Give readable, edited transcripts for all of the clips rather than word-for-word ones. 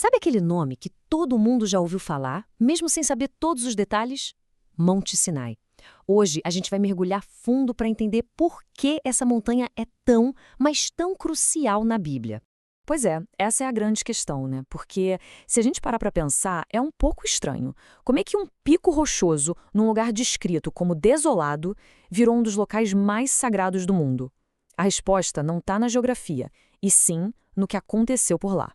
Sabe aquele nome que todo mundo já ouviu falar, mesmo sem saber todos os detalhes? Monte Sinai. Hoje a gente vai mergulhar fundo para entender por que essa montanha é tão, mas tão crucial na Bíblia. Pois é, essa é a grande questão, né? Porque se a gente parar para pensar, é um pouco estranho. Como é que um pico rochoso, num lugar descrito como desolado, virou um dos locais mais sagrados do mundo? A resposta não está na geografia, e sim no que aconteceu por lá.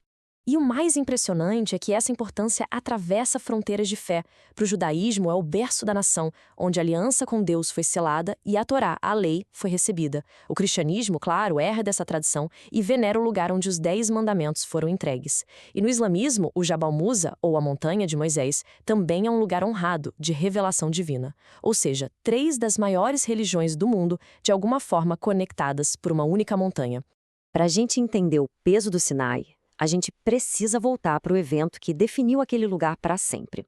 E o mais impressionante é que essa importância atravessa fronteiras de fé. Para o judaísmo, é o berço da nação, onde a aliança com Deus foi selada e a Torá, a lei, foi recebida. O cristianismo, claro, herda dessa tradição e venera o lugar onde os 10 mandamentos foram entregues. E no islamismo, o Jabal Musa, ou a Montanha de Moisés, também é um lugar honrado, de revelação divina. Ou seja, 3 das maiores religiões do mundo, de alguma forma conectadas por uma única montanha. Para a gente entender o peso do Sinai, a gente precisa voltar para o evento que definiu aquele lugar para sempre.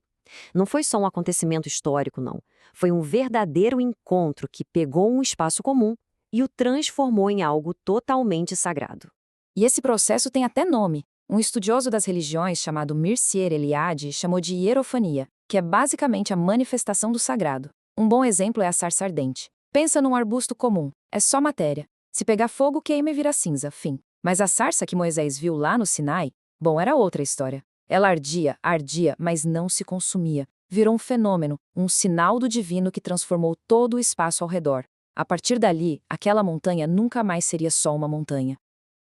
Não foi só um acontecimento histórico, não. Foi um verdadeiro encontro que pegou um espaço comum e o transformou em algo totalmente sagrado. E esse processo tem até nome. Um estudioso das religiões chamado Mircea Eliade chamou de hierofania, que é basicamente a manifestação do sagrado. Um bom exemplo é a sarça ardente. Pensa num arbusto comum, é só matéria. Se pegar fogo, queima e vira cinza, fim. Mas a sarça que Moisés viu lá no Sinai, bom, era outra história. Ela ardia, mas não se consumia. Virou um fenômeno, um sinal do divino que transformou todo o espaço ao redor. A partir dali, aquela montanha nunca mais seria só uma montanha.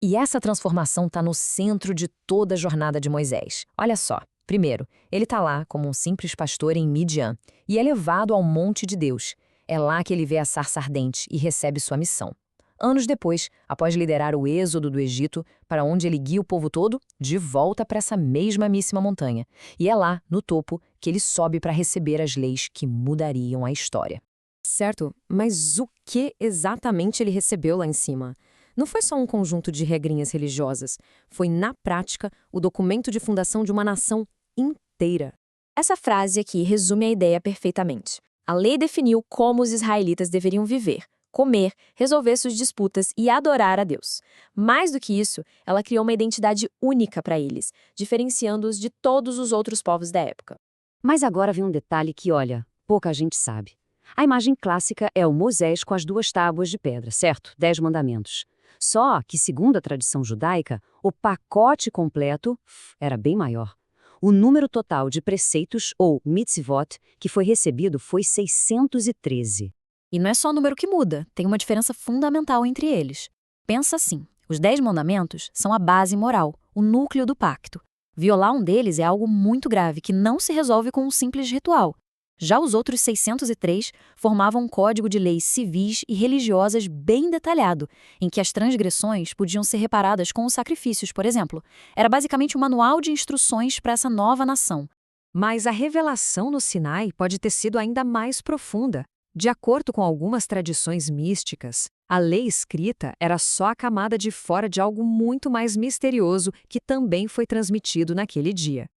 E essa transformação está no centro de toda a jornada de Moisés. Olha só. Primeiro, ele está lá como um simples pastor em Midian e é levado ao monte de Deus. É lá que ele vê a sarça ardente e recebe sua missão. Anos depois, após liderar o êxodo do Egito, para onde ele guia o povo todo, de volta para essa mesmíssima montanha. E é lá, no topo, que ele sobe para receber as leis que mudariam a história. Certo, mas o que exatamente ele recebeu lá em cima? Não foi só um conjunto de regrinhas religiosas, foi, na prática, o documento de fundação de uma nação inteira. Essa frase aqui resume a ideia perfeitamente. A lei definiu como os israelitas deveriam viver, comer, resolver suas disputas e adorar a Deus. Mais do que isso, ela criou uma identidade única para eles, diferenciando-os de todos os outros povos da época. Mas agora vem um detalhe que, olha, pouca gente sabe. A imagem clássica é o Moisés com as 2 tábuas de pedra, certo? 10 mandamentos. Só que, segundo a tradição judaica, o pacote completo era bem maior. O número total de preceitos, ou mitzvot, que foi recebido foi 613. E não é só o número que muda, tem uma diferença fundamental entre eles. Pensa assim, os 10 mandamentos são a base moral, o núcleo do pacto. Violar um deles é algo muito grave que não se resolve com um simples ritual. Já os outros 603 formavam um código de leis civis e religiosas bem detalhado, em que as transgressões podiam ser reparadas com os sacrifícios, por exemplo. Era basicamente um manual de instruções para essa nova nação. Mas a revelação no Sinai pode ter sido ainda mais profunda. De acordo com algumas tradições místicas, a lei escrita era só a camada de fora de algo muito mais misterioso que também foi transmitido naquele dia.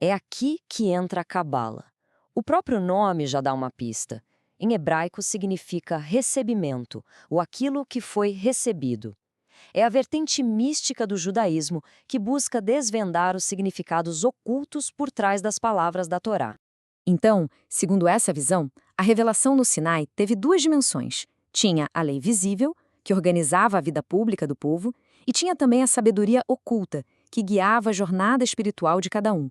É aqui que entra a Cabala. O próprio nome já dá uma pista. Em hebraico significa recebimento, ou aquilo que foi recebido. É a vertente mística do judaísmo que busca desvendar os significados ocultos por trás das palavras da Torá. Então, segundo essa visão, a revelação no Sinai teve 2 dimensões. Tinha a lei visível, que organizava a vida pública do povo, e tinha também a sabedoria oculta, que guiava a jornada espiritual de cada um.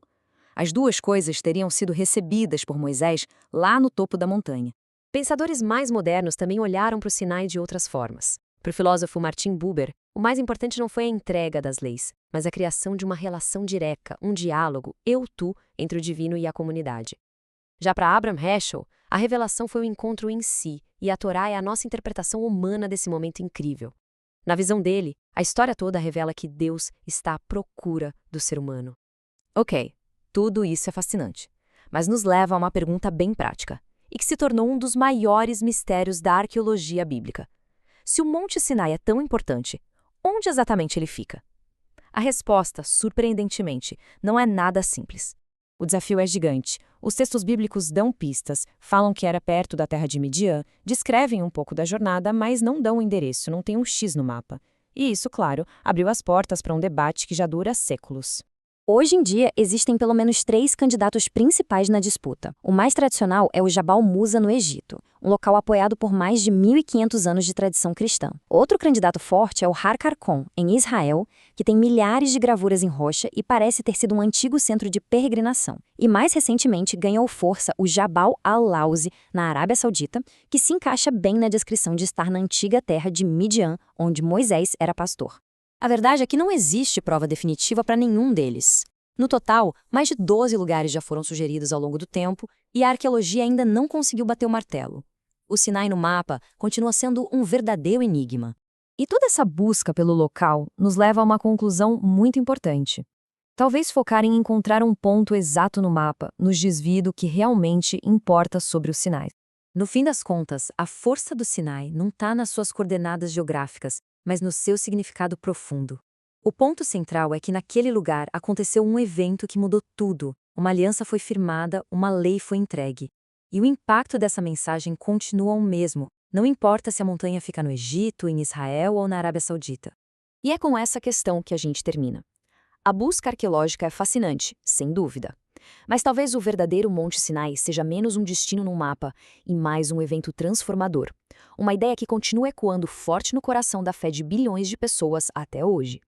As 2 coisas teriam sido recebidas por Moisés lá no topo da montanha. Pensadores mais modernos também olharam para o Sinai de outras formas. Para o filósofo Martin Buber, o mais importante não foi a entrega das leis, mas a criação de uma relação direta, um diálogo, eu-tu, entre o divino e a comunidade. Já para Abraham Heschel, a revelação foi o encontro em si, e a Torá é a nossa interpretação humana desse momento incrível. Na visão dele, a história toda revela que Deus está à procura do ser humano. Ok, tudo isso é fascinante, mas nos leva a uma pergunta bem prática, e que se tornou um dos maiores mistérios da arqueologia bíblica. Se o Monte Sinai é tão importante, onde exatamente ele fica? A resposta, surpreendentemente, não é nada simples. O desafio é gigante. Os textos bíblicos dão pistas, falam que era perto da terra de Midian, descrevem um pouco da jornada, mas não dão o endereço, não tem um X no mapa. E isso, claro, abriu as portas para um debate que já dura séculos. Hoje em dia, existem pelo menos 3 candidatos principais na disputa. O mais tradicional é o Jabal Musa, no Egito, um local apoiado por mais de 1.500 anos de tradição cristã. Outro candidato forte é o Har Karkon, em Israel, que tem milhares de gravuras em rocha e parece ter sido um antigo centro de peregrinação. E mais recentemente ganhou força o Jabal al-Lawzi, na Arábia Saudita, que se encaixa bem na descrição de estar na antiga terra de Midian, onde Moisés era pastor. A verdade é que não existe prova definitiva para nenhum deles. No total, mais de 12 lugares já foram sugeridos ao longo do tempo e a arqueologia ainda não conseguiu bater o martelo. O Sinai no mapa continua sendo um verdadeiro enigma. E toda essa busca pelo local nos leva a uma conclusão muito importante. Talvez focar em encontrar um ponto exato no mapa nos desvie do que realmente importa sobre o Sinai. No fim das contas, a força do Sinai não está nas suas coordenadas geográficas, mas no seu significado profundo. O ponto central é que naquele lugar aconteceu um evento que mudou tudo. Uma aliança foi firmada, uma lei foi entregue. E o impacto dessa mensagem continua o mesmo, não importa se a montanha fica no Egito, em Israel ou na Arábia Saudita. E é com essa questão que a gente termina. A busca arqueológica é fascinante, sem dúvida. Mas talvez o verdadeiro Monte Sinai seja menos um destino no mapa e mais um evento transformador. Uma ideia que continua ecoando forte no coração da fé de bilhões de pessoas até hoje.